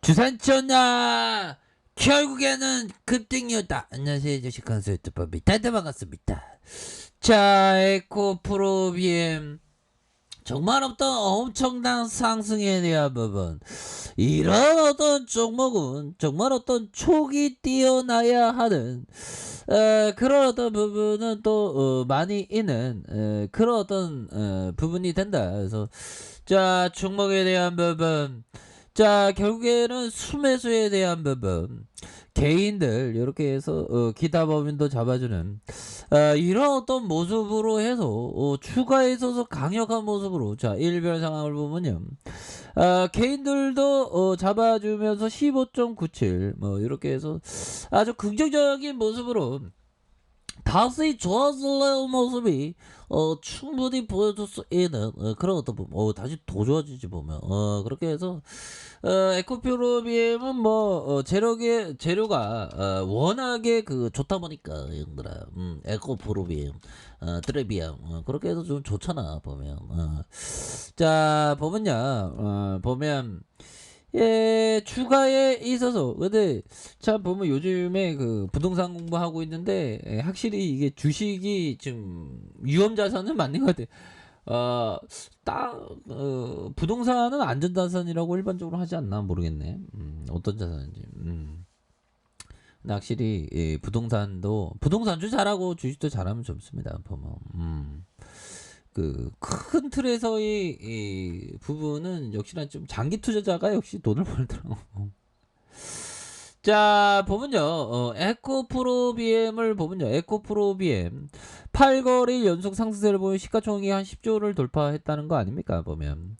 주산천하 결국에는 급등이었다. 안녕하세요, 주식con수 유튜버입니다. 다들 반갑습니다. 자, 에코프로비엠 정말 없던 엄청난 상승에 대한 부분, 이런 어떤 종목은 정말 어떤 촉이 뛰어나야 하는 그런 어떤 부분은 또 많이 있는 그런 어떤 부분이 된다. 그래서 자, 종목에 대한 부분, 자, 결국에는 수매수에 대한 부분, 개인들 이렇게 해서 기타법인도 잡아주는 이런 어떤 모습으로 해서 추가에 있어서 강력한 모습으로, 자, 일별 상황을 보면요, 개인들도 잡아주면서 15.97 뭐 이렇게 해서 아주 긍정적인 모습으로 다시 좋아질래요 모습이 충분히 보여줄 수 있는 그런 어떤 부분, 다시 더 좋아지지 보면 그렇게 해서 에코프로비엠은 뭐 재료가 워낙에 그 좋다 보니까 형들아, 에코프로비엠 트레비암 그렇게 해서 좀 좋잖아 보면. 자, 보면 예, 추가에 있어서, 근데 참 보면 요즘에 그 부동산 공부하고 있는데 확실히 이게 주식이 좀 위험자산은 맞는 것 같아. 어, 부동산은 안전자산이라고 일반적으로 하지 않나 모르겠네. 어떤 자산인지. 근데 확실히 부동산도 잘하고 주식도 잘하면 좋습니다. 보면. 그 큰 틀에서의 이 부분은 역시나 좀 장기 투자자가 역시 돈을 벌더라고. 자, 보면요, 에코프로비엠을 보면요, 에코프로비엠 8거래일 연속 상승세를 보여 시가총액이 한 10조를 돌파했다는 거 아닙니까? 보면.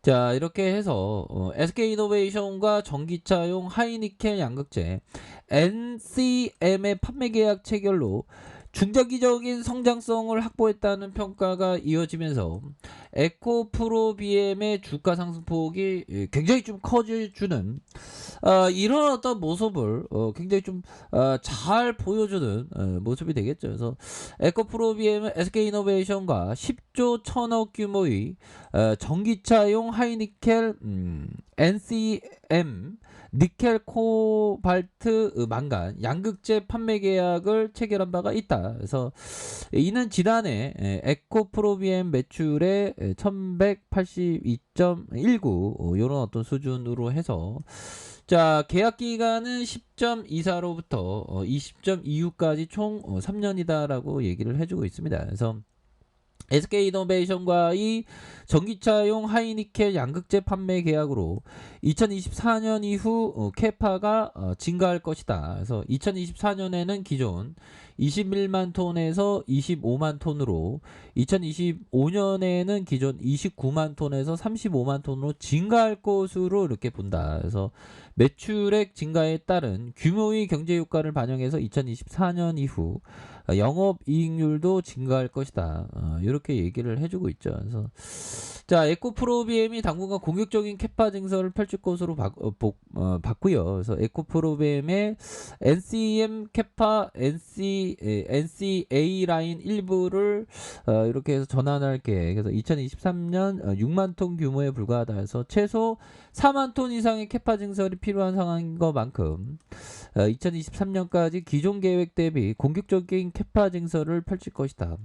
자, 이렇게 해서 SK이노베이션과 전기차용 하이니켈 양극재 NCM의 판매 계약 체결로 중장기적인 성장성을 확보했다는 평가가 이어지면서 에코프로비엠의 주가 상승폭이 굉장히 좀 커져주는 이런 어떤 모습을 굉장히 좀 잘 보여주는 모습이 되겠죠. 그래서 에코프로비엠은 SK이노베이션과 10조 1000억 규모의 전기차용 하이니켈 NCM 니켈 코발트 망간 양극재 판매 계약을 체결한 바가 있다. 그래서 이는 지난해 에코프로비엠 매출의 1182.19 이런 어떤 수준으로 해서, 자, 계약 기간은 10.24로부터 20.26까지 총 3년이다라고 얘기를 해주고 있습니다. 그래서 SK이노베이션과의 전기차용 하이니켈 양극재 판매 계약으로 2024년 이후 캐파가 증가할 것이다. 그래서 2024년에는 기존 21만 톤에서 25만 톤으로, 2025년에는 기존 29만 톤에서 35만 톤으로 증가할 것으로 이렇게 본다. 그래서 매출액 증가에 따른 규모의 경제 효과를 반영해서 2024년 이후 영업이익률도 증가할 것이다. 이렇게 얘기를 해주고 있죠. 그래서 자, 에코프로비엠이 당분간 공격적인 캐파 증설을 펼칠 것으로 봤고요. 그래서 에코프로비엠의 NCM 캐파 NCA 라인 일부를 이렇게 해서 전환할 계획. 그래서 2023년 6만 톤 규모에 불과하다 해서 최소 4만 톤 이상의 캐파 증설이 필요한 상황인 것만큼 2023년까지 기존 계획 대비 공격적인 캐파 증설을 펼칠 것이다.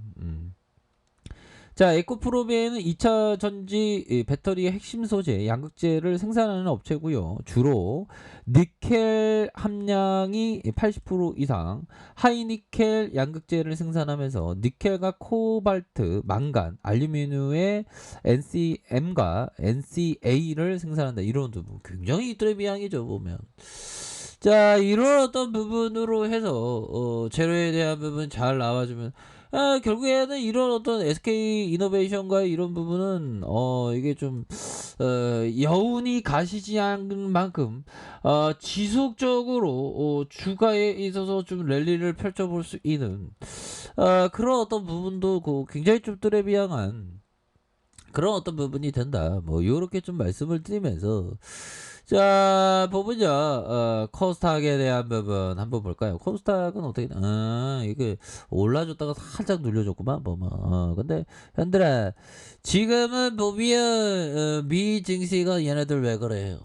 자, 에코프로비엠은 2차 전지 배터리의 핵심 소재 양극재를 생산하는 업체고요. 주로 니켈 함량이 80% 이상 하이니켈 양극재를 생산하면서 니켈과 코발트, 망간, 알루미늄의 NCM과 NCA를 생산한다. 이런 부분 굉장히 트레비앙이죠 보면. 자, 이런 어떤 부분으로 해서 재료에 대한 부분 잘 나와주면, 결국에는 이런 어떤 SK 이노베이션과의 이런 부분은 이게 좀 여운이 가시지 않는 만큼 지속적으로 주가에 있어서 좀 랠리를 펼쳐볼 수 있는 그런 어떤 부분도 굉장히 좀 트레비앙한 그런 어떤 부분이 된다. 뭐 요렇게 좀 말씀을 드리면서, 자, 보면요, 코스닥에 대한 부분 한번 볼까요? 코스닥은 어떻게, 이게 올라줬다가 살짝 눌려줬구만, 보면. 근데, 현들아, 지금은 보면, 미 증시가 얘네들 왜 그래?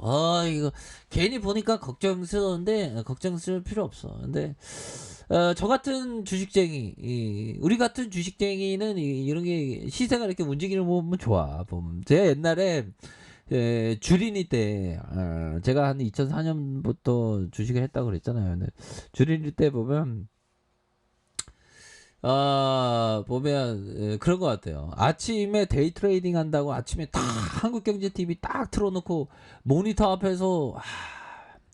이거, 괜히 보니까 걱정스러운데, 걱정스러울 필요 없어. 근데, 저 같은 주식쟁이, 우리 같은 주식쟁이는 이런 게 시세가 이렇게 움직이는 거 보면 좋아. 보면. 제가 옛날에, 주린이 때, 제가 한 2004년부터 주식을 했다고 그랬잖아요. 근데 주린이 때 보면, 그런 것 같아요. 아침에 데이 트레이딩 한다고 아침에 딱 한국경제TV 딱 틀어놓고 모니터 앞에서,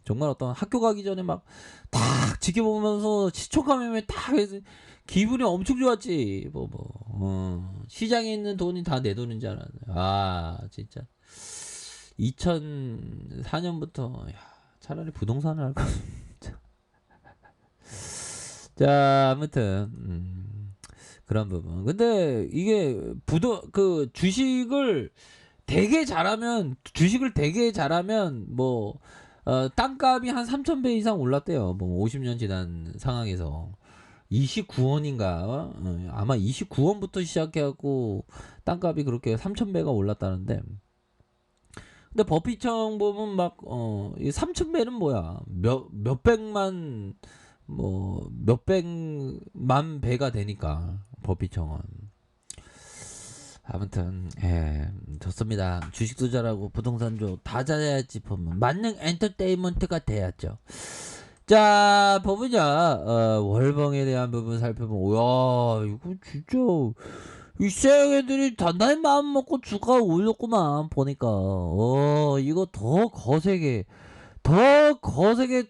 정말 어떤 학교 가기 전에 막 딱 지켜보면서 시초감염에 딱 해서 기분이 엄청 좋았지. 시장에 있는 돈이 다 내 돈인 줄 알았네. 진짜. 2004년부터 차라리 부동산을 할까. 자, 아무튼 그런 부분. 근데 이게 주식을 되게 잘하면 뭐 땅값이 한 3,000배 이상 올랐대요. 뭐 50년 지난 상황에서 29원인가 아마 29원부터 시작해갖고 땅값이 그렇게 3,000배가 올랐다는데. 근데 버피청 보면 이 3,000배는 뭐야? 몇백만 배가 되니까, 버피청은. 아무튼, 좋습니다. 주식도 잘하고, 부동산도 다 잘해야지, 보면. 만능 엔터테인먼트가 돼야죠. 자, 보면요, 월봉에 대한 부분 살펴보면, 이거 진짜, 이 쌩애들이 단단히 마음 먹고 주가 올렸구만 보니까. 이거 더 거세게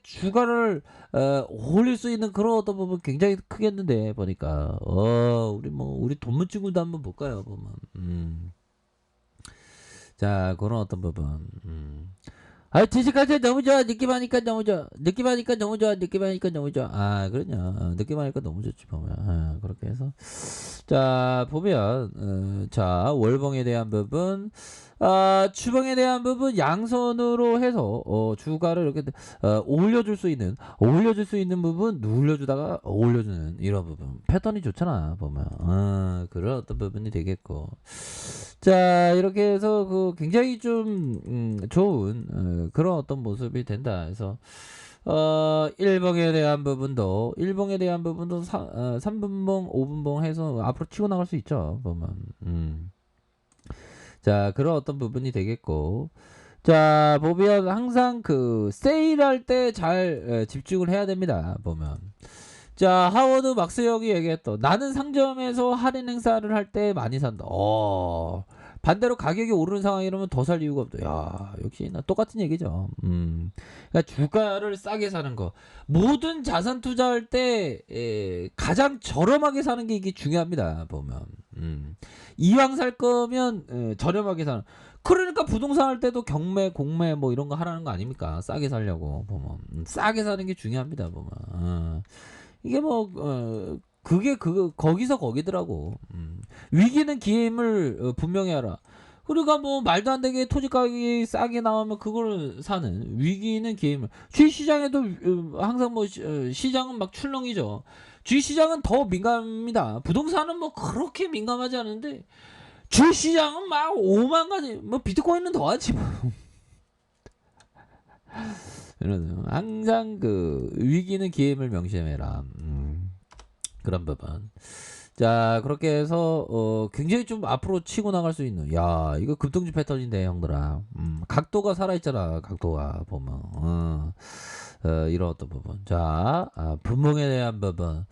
주가를 올릴 수 있는 그런 어떤 부분 굉장히 크겠는데 보니까. 우리 돈문친구도 한번 볼까요, 보면. 자, 그런 어떤 부분. 주식하세요. 너무 좋아. 느낌하니까 너무 좋아. 느낌하니까 너무 좋아. 느낌하니까 너무 좋아. 그러냐. 느낌하니까 너무 좋지, 보면. 그렇게 해서. 자, 보면, 자, 월봉에 대한 부분, 주봉에 대한 부분, 양선으로 해서, 주가를 이렇게, 올려줄 수 있는 부분, 눌려주다가 올려주는 이런 부분. 패턴이 좋잖아, 보면. 그런 어떤 부분이 되겠고. 자, 이렇게 해서 굉장히 좀 좋은 그런 어떤 모습이 된다. 그래서 일봉에 대한 부분도 3분봉, 5분봉 해서 앞으로 치고 나갈 수 있죠. 보면. 자, 그런 어떤 부분이 되겠고. 자, 보면 항상 세일할 때 잘 집중을 해야 됩니다. 보면. 자, 하워드 막스역이 얘기했던, 나는 상점에서 할인 행사를 할 때 많이 산다. 반대로 가격이 오르는 상황이라면 더 살 이유가 없다. 역시 똑같은 얘기죠. 그러니까 주가를 싸게 사는 거. 모든 자산 투자할 때 가장 저렴하게 사는 게 이게 중요합니다. 보면. 이왕 살 거면 저렴하게 사는. 그러니까 부동산 할 때도 경매, 공매 뭐 이런 거 하라는 거 아닙니까? 싸게 살려고 보면. 싸게 사는 게 중요합니다. 보면. 이게 그게 거기서 거기더라고. 위기는 기회임을 분명히 알아. 그러니까 뭐 말도 안 되게 토지 가격이 싸게 나오면 그걸 사는. 위기는 기회임을. 주식시장에도 항상 시장은 막 출렁이죠. 주식시장은 더 민감합니다. 부동산은 뭐 그렇게 민감하지 않은데 주식시장은 막 5만 가지. 뭐 비트코인은 더하지 뭐. 항상 위기는 기회임을 명심해라. 그런 부분. 자, 그렇게 해서 굉장히 좀 앞으로 치고 나갈 수 있는. 이거 급등주 패턴인데, 형들아. 각도가 살아있잖아. 각도가 보면. 이런 어떤 부분. 자, 분봉에 대한 부분.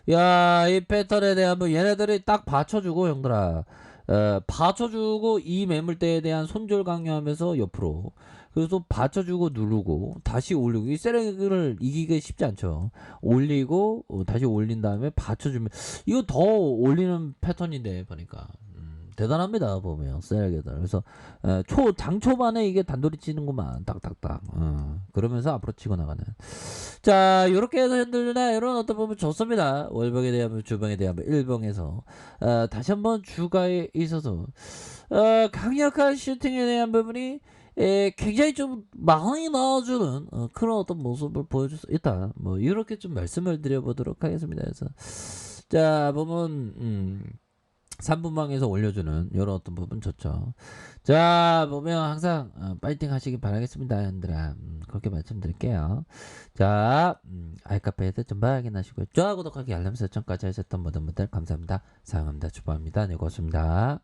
이 패턴에 대한 부분. 얘네들이 딱 받쳐주고, 형들아. 받쳐주고 이 매물대에 대한 손절 강요하면서 옆으로. 그래서 받쳐주고 누르고 다시 올리고. 이 세력을 이기기 쉽지 않죠. 올리고 다시 올린 다음에 받쳐주면 이거 더 올리는 패턴인데 보니까 대단합니다. 보면 세력이들. 그래서 장 초반에 이게 단돌이 치는구만. 딱딱딱. 그러면서 앞으로 치고 나가는. 자, 요렇게 해서 현들나 이런 어떤 부분 좋습니다. 월봉에 대한 주봉에 대한 일봉에서 다시 한번 주가에 있어서 강력한 슈팅에 대한 부분이 굉장히 좀 많이 나와주는 그런 어떤 모습을 보여줄 수 있다. 뭐 이렇게 좀 말씀을 드려보도록 하겠습니다. 그래서 자 보면 3분방에서 올려주는 이런 어떤 부분 좋죠. 자 보면 항상 파이팅 하시기 바라겠습니다, 형들아. 그렇게 말씀드릴게요. 자 아이카페에서 좀 확인하시고요. 좋아요, 구독하기, 알람 설정까지 하셨던 모든 분들 감사합니다. 사랑합니다. 축복합니다. 네, 고맙습니다.